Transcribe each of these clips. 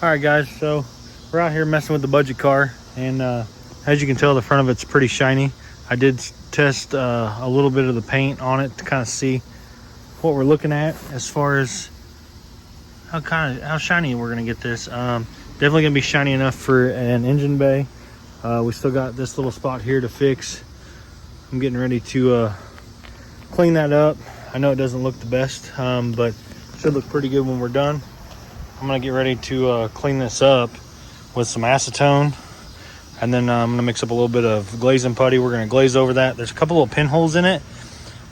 All right, guys, so we're out here messing with the budget car, and as you can tell, the front of it's pretty shiny. I did test a little bit of the paint on it to kind of see what we're looking at as far as how shiny we're gonna get this. Definitely gonna be shiny enough for an engine bay. We still got this little spot here to fix. I'm getting ready to clean that up. I know it doesn't look the best, but it should look pretty good when we're done. I'm gonna get ready to clean this up with some acetone, and then I'm gonna mix up a little bit of glazing putty. We're gonna glaze over that. There's a couple little pinholes in it,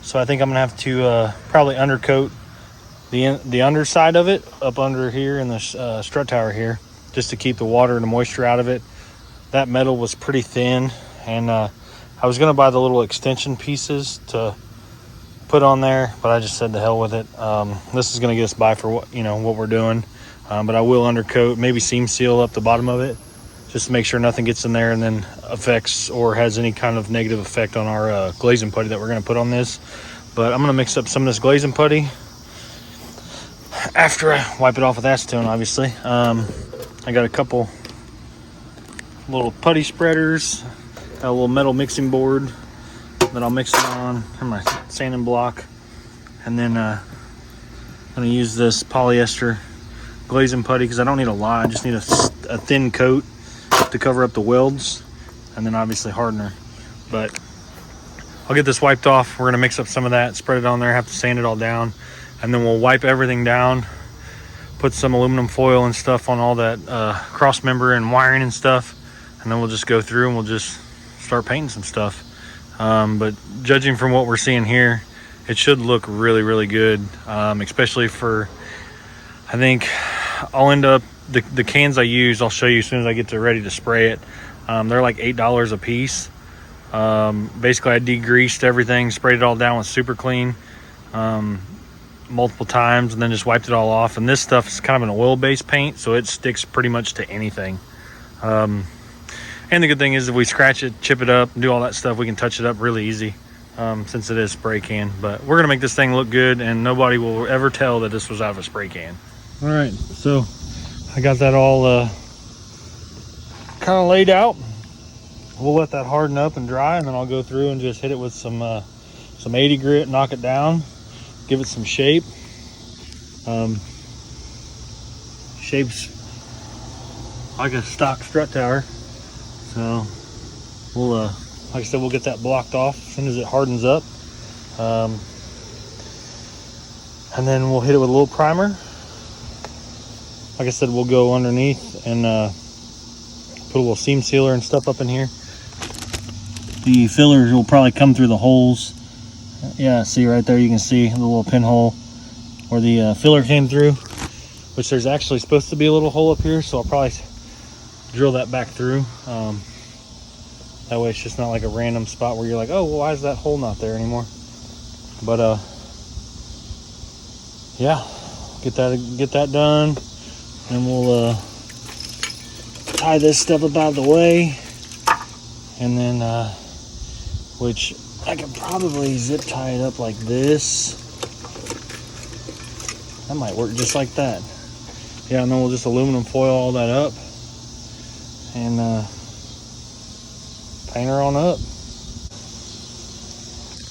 so I think I'm gonna have to probably undercoat the underside of it up under here in the strut tower here, just to keep the water and the moisture out of it. That metal was pretty thin, and I was gonna buy the little extension pieces to put on there, but I just said to hell with it. This is gonna get us by for what we're doing. But I will undercoat, maybe seam seal up the bottom of it, just to make sure nothing gets in there and then affects or has any kind of negative effect on our glazing putty that we're going to put on this. But I'm going to mix up some of this glazing putty after I wipe it off with acetone, obviously. I got a couple little putty spreaders, got a little metal mixing board that I'll mix it on, and my sanding block. And then I'm going to use this polyester glazing putty because I don't need a lot. I just need a thin coat to cover up the welds, and then obviously hardener. But I'll get this wiped off. We're gonna mix up some of that, spread it on there, have to sand it all down, and then we'll wipe everything down, put some aluminum foil and stuff on all that cross member and wiring and stuff, and then we'll just go through and we'll just start painting some stuff. But judging from what we're seeing here, it should look really, really good, especially for, I think I'll end up, the cans I use, I'll show you as soon as I get ready to spray it. They're like $8 a piece. Basically, I degreased everything, sprayed it all down with super clean multiple times, and then just wiped it all off. And this stuff is kind of an oil-based paint, so it sticks pretty much to anything. And the good thing is if we scratch it, chip it up, and do all that stuff, we can touch it up really easy. Since it is spray can. But we're gonna make this thing look good, and nobody will ever tell that this was out of a spray can. All right, so I got that all kind of laid out. We'll let that harden up and dry, and then I'll go through and just hit it with some 80 grit, knock it down, give it some shape. Shapes like a stock strut tower. So we'll like I said, we'll get that blocked off as soon as it hardens up. And then we'll hit it with a little primer. Like I said, we'll go underneath and put a little seam sealer and stuff up in here. The fillers will probably come through the holes. Yeah, see right there, you can see the little pinhole where the filler came through, which there's actually supposed to be a little hole up here, so I'll probably drill that back through. That way it's just not like a random spot where you're like, oh, well, why is that hole not there anymore? But yeah, get that done, and we'll tie this stuff up out of the way, and then which I could probably zip tie it up like this. That might work just like that. Yeah, and then we'll just aluminum foil all that up and paint her on up.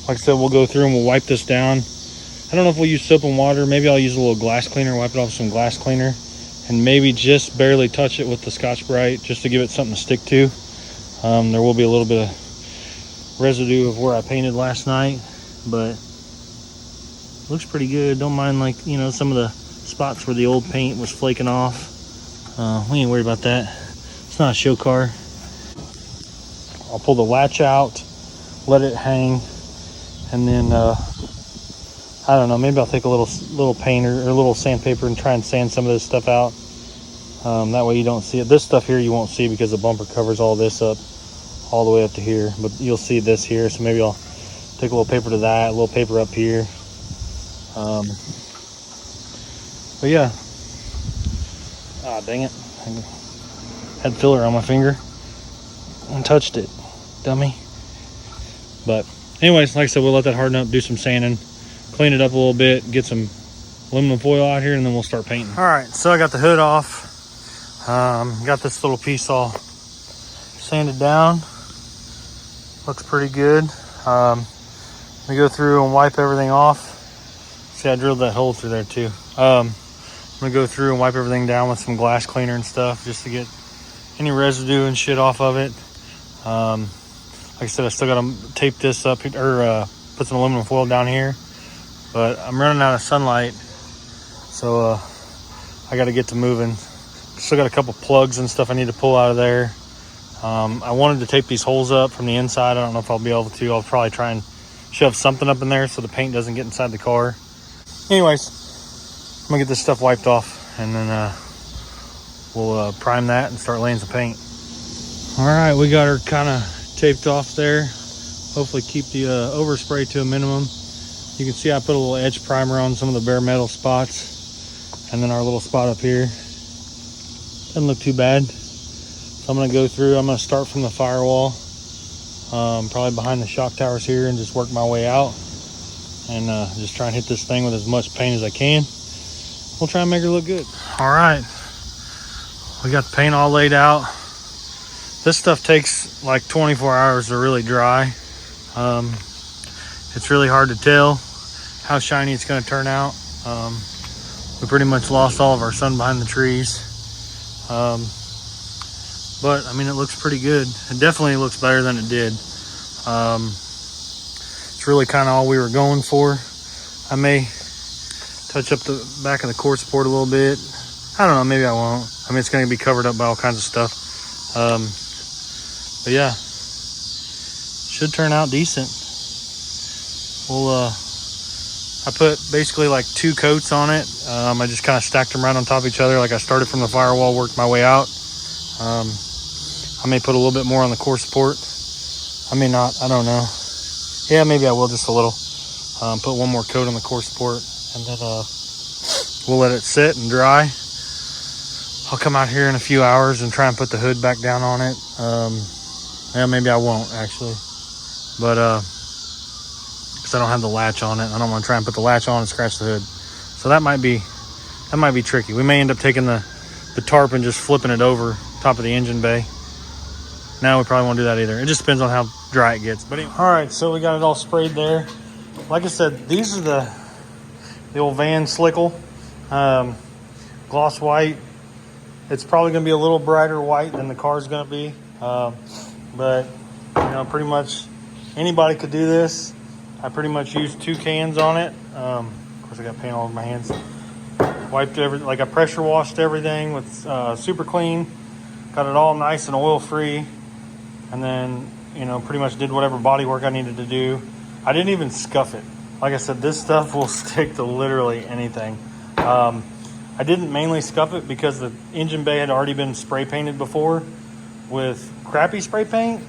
Like I said, we'll go through and we'll wipe this down. I don't know if we'll use soap and water. Maybe I'll use a little glass cleaner, wipe it off with some glass cleaner, and maybe just barely touch it with the Scotch-Brite just to give it something to stick to. There will be a little bit of residue of where I painted last night, but looks pretty good. Don't mind, like, some of the spots where the old paint was flaking off. We ain't worried about that. It's not a show car. I'll pull the latch out, let it hang, and then I don't know, maybe I'll take a little paint or a little sandpaper and try and sand some of this stuff out. That way you don't see it. This stuff here you won't see because the bumper covers all this up all the way up to here, but you'll see this here. So maybe I'll take a little paper to that, a little paper up here. But yeah. Ah, dang it. I had filler on my finger and touched it, dummy. But anyways, like I said, we'll let that harden up, do some sanding, clean it up a little bit, get some aluminum foil out here, and then we'll start painting. All right, so I got the hood off. Got this little piece all sanded down. Looks pretty good. Let me go through and wipe everything off. See, I drilled that hole through there too. I'm gonna go through and wipe everything down with some glass cleaner and stuff just to get any residue and shit off of it. Like I said, I still gotta tape this up or put some aluminum foil down here, but I'm running out of sunlight, so I gotta get to moving. Still got a couple plugs and stuff I need to pull out of there. I wanted to tape these holes up from the inside. I don't know if I'll be able to. I'll probably try and shove something up in there so the paint doesn't get inside the car. Anyways, I'm gonna get this stuff wiped off, and then we'll prime that and start laying some paint. All right, we got her kind of taped off there. Hopefully keep the overspray to a minimum. You can see I put a little edge primer on some of the bare metal spots, and then our little spot up here. Doesn't look too bad. So I'm gonna go through, I'm gonna start from the firewall, probably behind the shock towers here, and just work my way out. And just try and hit this thing with as much paint as I can. We'll try and make her look good. All right, we got the paint all laid out. This stuff takes like 24 hours to really dry. It's really hard to tell how shiny it's gonna turn out. We pretty much lost all of our sun behind the trees. But I mean, it looks pretty good. It definitely looks better than it did. It's really kind of all we were going for. I may touch up the back of the core support a little bit. I don't know, maybe I won't. I mean, it's going to be covered up by all kinds of stuff. But yeah, should turn out decent. I put basically like 2 coats on it. I just kind of stacked them right on top of each other. Like I started from the firewall, worked my way out. I may put a little bit more on the core support. I may not, I don't know. Yeah, maybe I will just a little. Put one more coat on the core support, and then we'll let it sit and dry. I'll come out here in a few hours and try and put the hood back down on it. Yeah, maybe I won't actually, but because I don't have the latch on it. I don't want to try and put the latch on and scratch the hood. So that might be tricky. We may end up taking the tarp and just flipping it over top of the engine bay. No, we probably won't do that either. It just depends on how dry it gets. But anyway. All right, so we got it all sprayed there. Like I said, these are the old Van Slickle gloss white. It's probably going to be a little brighter white than the car's going to be, but you know, pretty much anybody could do this. I pretty much used 2 cans on it. Of course, I got paint all over my hands. Wiped everything, like I pressure washed everything with super clean. Got it all nice and oil free. And then, you know, pretty much did whatever body work I needed to do. I didn't even scuff it. Like I said, this stuff will stick to literally anything. I didn't mainly scuff it because the engine bay had already been spray painted before with crappy spray paint.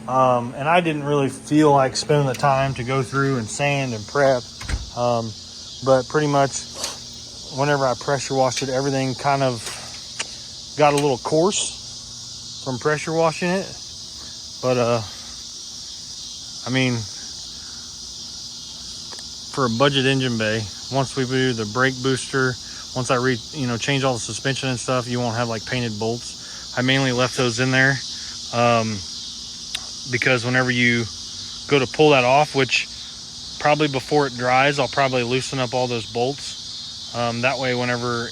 And I didn't really feel like spending the time to go through and sand and prep. But pretty much whenever I pressure washed it, everything kind of got a little coarse from pressure washing it. But I mean, for a budget engine bay, once we do the brake booster, once I change all the suspension and stuff, you won't have like painted bolts. I mainly left those in there because whenever you go to pull that off, which probably before it dries, I'll probably loosen up all those bolts. That way, whenever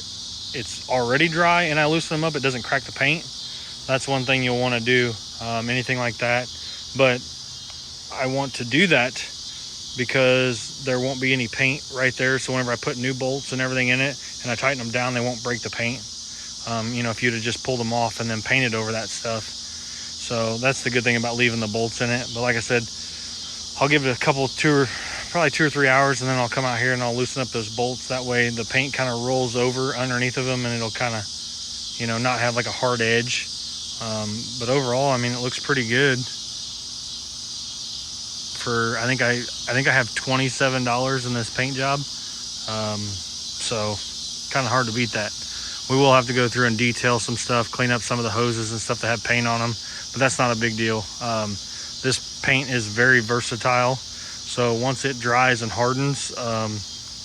it's already dry and I loosen them up, it doesn't crack the paint. That's one thing you'll want to do, anything like that. But I want to do that because there won't be any paint right there. So whenever I put new bolts and everything in it and I tighten them down, they won't break the paint. If you'd have just pulled them off and then painted over that stuff. So that's the good thing about leaving the bolts in it. But like I said, I'll give it probably 2 or 3 hours, and then I'll come out here and I'll loosen up those bolts. That way the paint kind of rolls over underneath of them and it'll kind of, not have like a hard edge. But overall, I mean, it looks pretty good. I think I have $27 in this paint job. So kind of hard to beat that. We will have to go through and detail some stuff, clean up some of the hoses and stuff that have paint on them, but that's not a big deal. This paint is very versatile. So once it dries and hardens,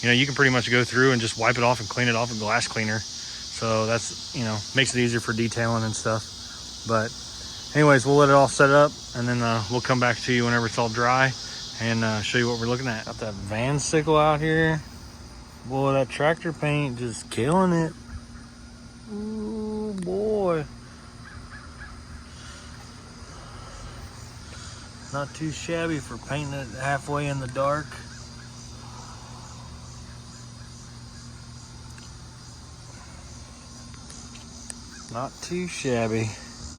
you can pretty much go through and just wipe it off and clean it off with glass cleaner. So that's, you know, makes it easier for detailing and stuff. But anyways, we'll let it all set up, and then we'll come back to you whenever it's all dry and show you what we're looking at. Got that Van Sickle out here. Boy, that tractor paint just killing it. Ooh, boy. Not too shabby for painting it halfway in the dark. Not too shabby.